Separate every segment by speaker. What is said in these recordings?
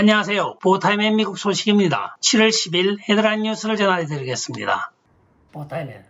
Speaker 1: 안녕하세요. 보타임의 미국 소식입니다. 7월 10일 헤드라인 뉴스를 전해드리겠습니다. 보타임의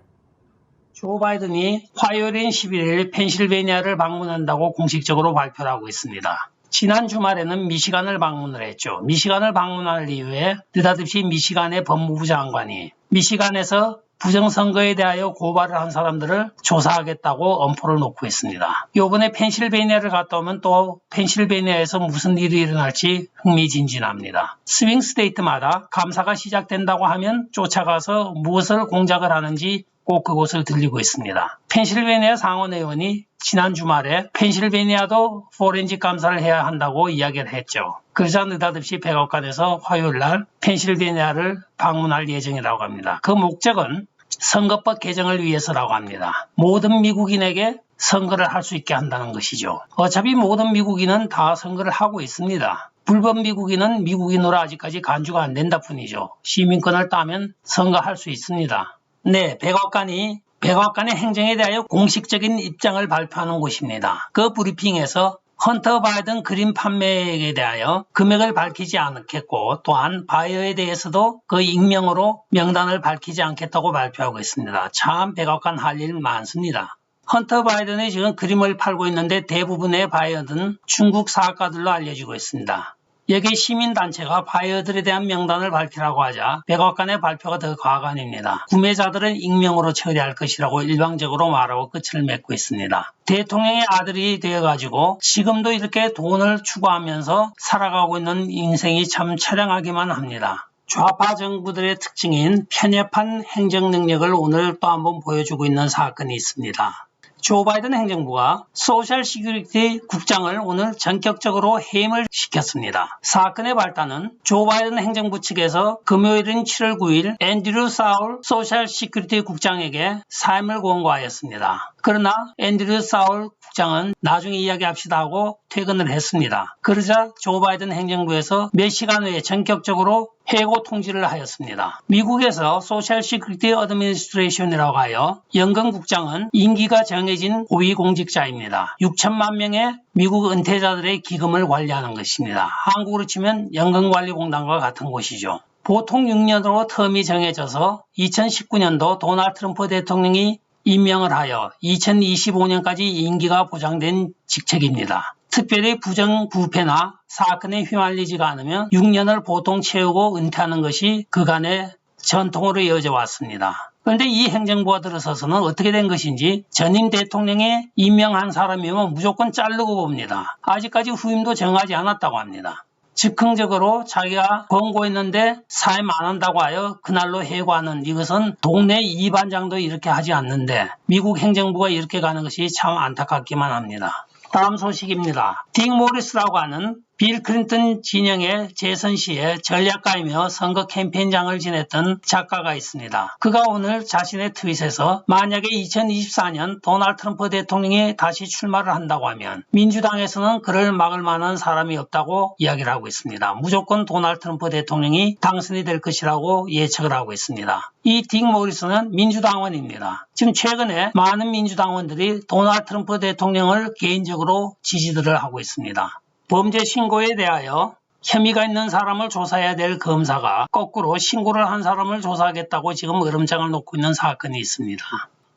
Speaker 1: 조 바이든이 화요일인 11일 펜실베니아를 방문한다고 공식적으로 발표를 하고 있습니다. 지난 주말에는 미시간을 방문을 했죠. 미시간을 방문할 이후에 느닷없이 미시간의 법무부 장관이 미시간에서 부정선거에 대하여 고발을 한 사람들을 조사하겠다고 엄포를 놓고 있습니다. 이번에 펜실베니아를 갔다 오면 또 펜실베니아에서 무슨 일이 일어날지 흥미진진합니다. 스윙 스테이트마다 감사가 시작된다고 하면 쫓아가서 무엇을 공작을 하는지 꼭 그곳을 들리고 있습니다. 펜실베니아 상원 의원이 지난 주말에 펜실베니아도 포렌식 감사를 해야 한다고 이야기를 했죠. 그러자 느닷없이 백악관에서 화요일날 펜실베니아를 방문할 예정이라고 합니다. 그 목적은 선거법 개정을 위해서라고 합니다. 모든 미국인에게 선거를 할 수 있게 한다는 것이죠. 어차피 모든 미국인은 다 선거를 하고 있습니다. 불법 미국인은 미국인으로 아직까지 간주가 안 된다 뿐이죠. 시민권을 따면 선거할 수 있습니다. 네, 백악관의 행정에 대하여 공식적인 입장을 발표하는 곳입니다. 그 브리핑에서 헌터 바이든 그림 판매액에 대하여 금액을 밝히지 않겠고 또한 바이어에 대해서도 그 익명으로 명단을 밝히지 않겠다고 발표하고 있습니다. 참 백악관 할 일 많습니다. 헌터 바이든이 지금 그림을 팔고 있는데 대부분의 바이어는 중국 사학가들로 알려지고 있습니다. 여기 시민단체가 바이어들에 대한 명단을 밝히라고 하자 백악관의 발표가 더 과관입니다. 구매자들은 익명으로 처리할 것이라고 일방적으로 말하고 끝을 맺고 있습니다. 대통령의 아들이 되어가지고 지금도 이렇게 돈을 추구하면서 살아가고 있는 인생이 참 처량하기만 합니다. 좌파 정부들의 특징인 편협한 행정 능력을 오늘 또 한번 보여주고 있는 사건이 있습니다. 조 바이든 행정부가 소셜 시큐리티 국장을 오늘 전격적으로 해임을 시켰습니다. 사건의 발단은 조 바이든 행정부 측에서 금요일인 7월 9일 앤드류 사울 소셜 시큐리티 국장에게 사임을 권고하였습니다. 그러나 앤드류 사울 국장은 나중에 이야기합시다 하고 퇴근을 했습니다. 그러자 조 바이든 행정부에서 몇 시간 후에 전격적으로 해고 통지를 하였습니다. 미국에서 소셜 시큐리티 어드미니스트레이션이라고 하여 연금국장은 임기가 정해진 고위공직자입니다. 6천만 명의 미국 은퇴자들의 기금을 관리하는 것입니다. 한국으로 치면 연금관리공단과 같은 곳이죠. 보통 6년으로 텀이 정해져서 2019년도 도널드 트럼프 대통령이 임명을 하여 2025년까지 임기가 보장된 직책입니다. 특별히 부정부패나 사건에 휘말리지가 않으면 6년을 보통 채우고 은퇴하는 것이 그간의 전통으로 이어져 왔습니다. 그런데 이 행정부가 들어서서는 어떻게 된 것인지 전임 대통령이 임명한 사람이면 무조건 자르고 봅니다. 아직까지 후임도 정하지 않았다고 합니다. 즉흥적으로 자기가 권고했는데 사임 안 한다고 하여 그날로 해고하는 이것은 동네 이반장도 이렇게 하지 않는데 미국 행정부가 이렇게 가는 것이 참 안타깝기만 합니다. 다음 소식입니다. 딕 모리스라고 하는 빌 클린턴 진영의 재선 시에 전략가이며 선거 캠페인장을 지냈던 작가가 있습니다. 그가 오늘 자신의 트윗에서 만약에 2024년 도널드 트럼프 대통령이 다시 출마를 한다고 하면 민주당에서는 그를 막을 만한 사람이 없다고 이야기를 하고 있습니다. 무조건 도널드 트럼프 대통령이 당선이 될 것이라고 예측을 하고 있습니다. 이 딕 모리스는 민주당원입니다. 지금 최근에 많은 민주당원들이 도널드 트럼프 대통령을 개인적으로 지지들을 하고 있습니다. 범죄 신고에 대하여 혐의가 있는 사람을 조사해야 될 검사가 거꾸로 신고를 한 사람을 조사하겠다고 지금 으름장을 놓고 있는 사건이 있습니다.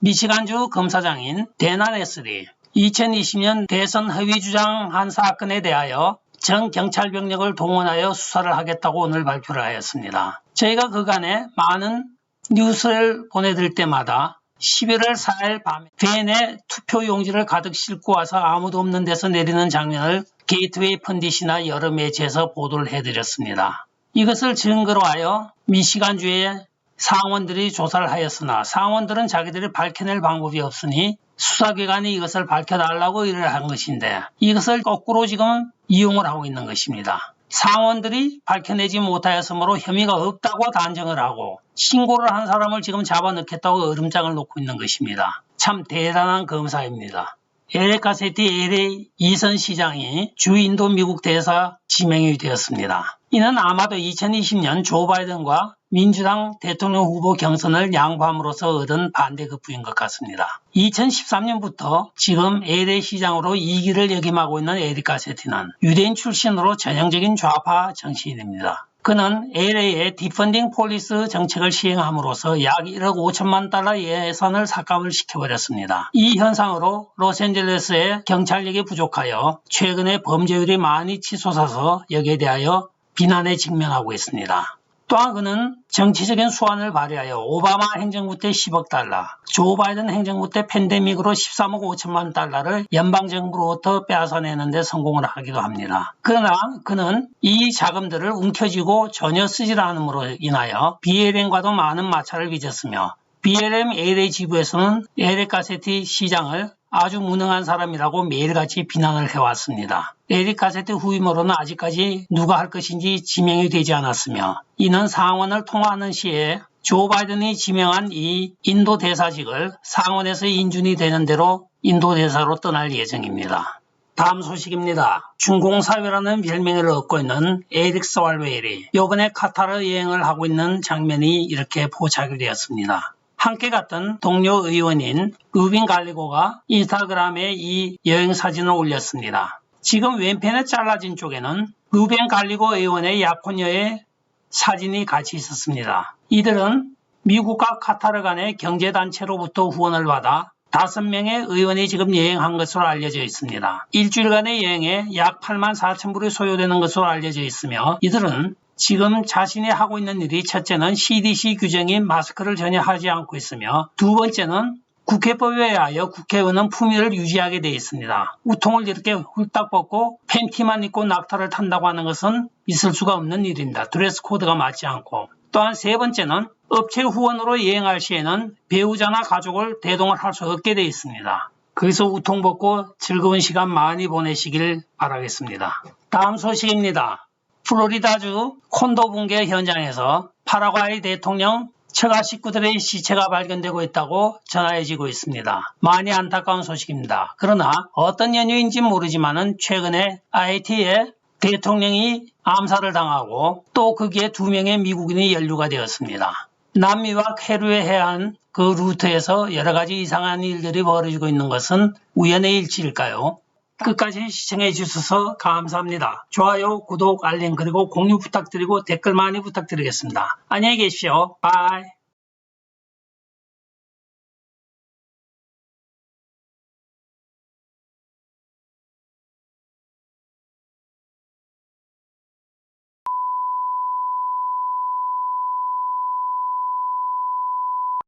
Speaker 1: 미시간주 검사장인 데나 네슬이 2020년 대선 허위 주장한 사건에 대하여 전 경찰병력을 동원하여 수사를 하겠다고 오늘 발표를 하였습니다. 저희가 그간에 많은 뉴스를 보내드릴 때마다 11월 4일 밤에 밴에 투표 용지를 가득 싣고 와서 아무도 없는 데서 내리는 장면을 게이트웨이 펀딧이나 여러 매체에서 보도를 해드렸습니다. 이것을 증거로 하여 미시간주의 상원들이 조사를 하였으나 상원들은 자기들이 밝혀낼 방법이 없으니 수사기관이 이것을 밝혀달라고 일을 한 것인데 이것을 거꾸로 지금 이용을 하고 있는 것입니다. 상원들이 밝혀내지 못하였으므로 혐의가 없다고 단정을 하고 신고를 한 사람을 지금 잡아넣겠다고 으름장을 놓고 있는 것입니다. 참 대단한 검사입니다. LA 카세티 LA 이선 시장이 주인도 미국 대사 지명이 되었습니다. 이는 아마도 2020년 조 바이든과 민주당 대통령 후보 경선을 양보함으로써 얻은 반대 극부인 것 같습니다. 2013년부터 지금 LA 시장으로 2기를 역임하고 있는 에릭 가세티는 유대인 출신으로 전형적인 좌파 정치인입니다. 그는 LA의 디펀딩 폴리스 정책을 시행함으로써 약 1억 5천만 달러 예산을 삭감을 시켜버렸습니다. 이 현상으로 로스앤젤레스의 경찰력이 부족하여 최근에 범죄율이 많이 치솟아서 여기에 대하여 비난에 직면하고 있습니다. 또한 그는 정치적인 수완을 발휘하여 오바마 행정부 때 10억 달러, 조 바이든 행정부 때 팬데믹으로 13억 5천만 달러를 연방정부로부터 빼앗아내는 데 성공을 하기도 합니다. 그러나 그는 이 자금들을 움켜쥐고 전혀 쓰지 않음으로 인하여 BLM과도 많은 마찰을 빚었으며 BLM LA 지부에서는 에릭 가세티 시장을 아주 무능한 사람이라고 매일같이 비난을 해왔습니다. 에릭 가세티 후임으로는 아직까지 누가 할 것인지 지명이 되지 않았으며 이는 상원을 통과하는 시에 조 바이든이 지명한 이 인도 대사직을 상원에서 인준이 되는 대로 인도 대사로 떠날 예정입니다. 다음 소식입니다. 중공사회라는 별명을 얻고 있는 에릭 스왈웨일이 이번에 카타르 여행을 하고 있는 장면이 이렇게 포착이 되었습니다. 함께 갔던 동료 의원인 루빈 갈리고가 인스타그램에 이 여행 사진을 올렸습니다. 지금 왼편에 잘라진 쪽에는 루빈 갈리고 의원의 약혼녀의 사진이 같이 있었습니다. 이들은 미국과 카타르 간의 경제단체로부터 후원을 받아 5명의 의원이 지금 여행한 것으로 알려져 있습니다. 일주일간의 여행에 약 8만 4천 불이 소요되는 것으로 알려져 있으며 이들은 지금 자신이 하고 있는 일이 첫째는 CDC 규정인 마스크를 전혀 하지 않고 있으며 두 번째는 국회법에 의하여 국회의원은 품위를 유지하게 되어 있습니다. 우통을 이렇게 훌딱 벗고 팬티만 입고 낙타를 탄다고 하는 것은 있을 수가 없는 일입니다. 드레스 코드가 맞지 않고. 또한 세 번째는 업체 후원으로 여행할 시에는 배우자나 가족을 대동을 할 수 없게 되어 있습니다. 거기서 우통 벗고 즐거운 시간 많이 보내시길 바라겠습니다. 다음 소식입니다. 플로리다주 콘도 붕괴 현장에서 파라과이 대통령 처가 식구들의 시체가 발견되고 있다고 전해지고 있습니다. 많이 안타까운 소식입니다. 그러나 어떤 연유인지 모르지만 최근에 IT에 대통령이 암살을 당하고 또 거기에 2명의 미국인이 연루가 되었습니다. 남미와 페루의 해안 그 루트에서 여러 가지 이상한 일들이 벌어지고 있는 것은 우연의 일치일까요? 끝까지 시청해 주셔서 감사합니다. 좋아요, 구독, 알림 그리고 공유 부탁드리고 댓글 많이 부탁드리겠습니다. 안녕히 계십시오. 바이.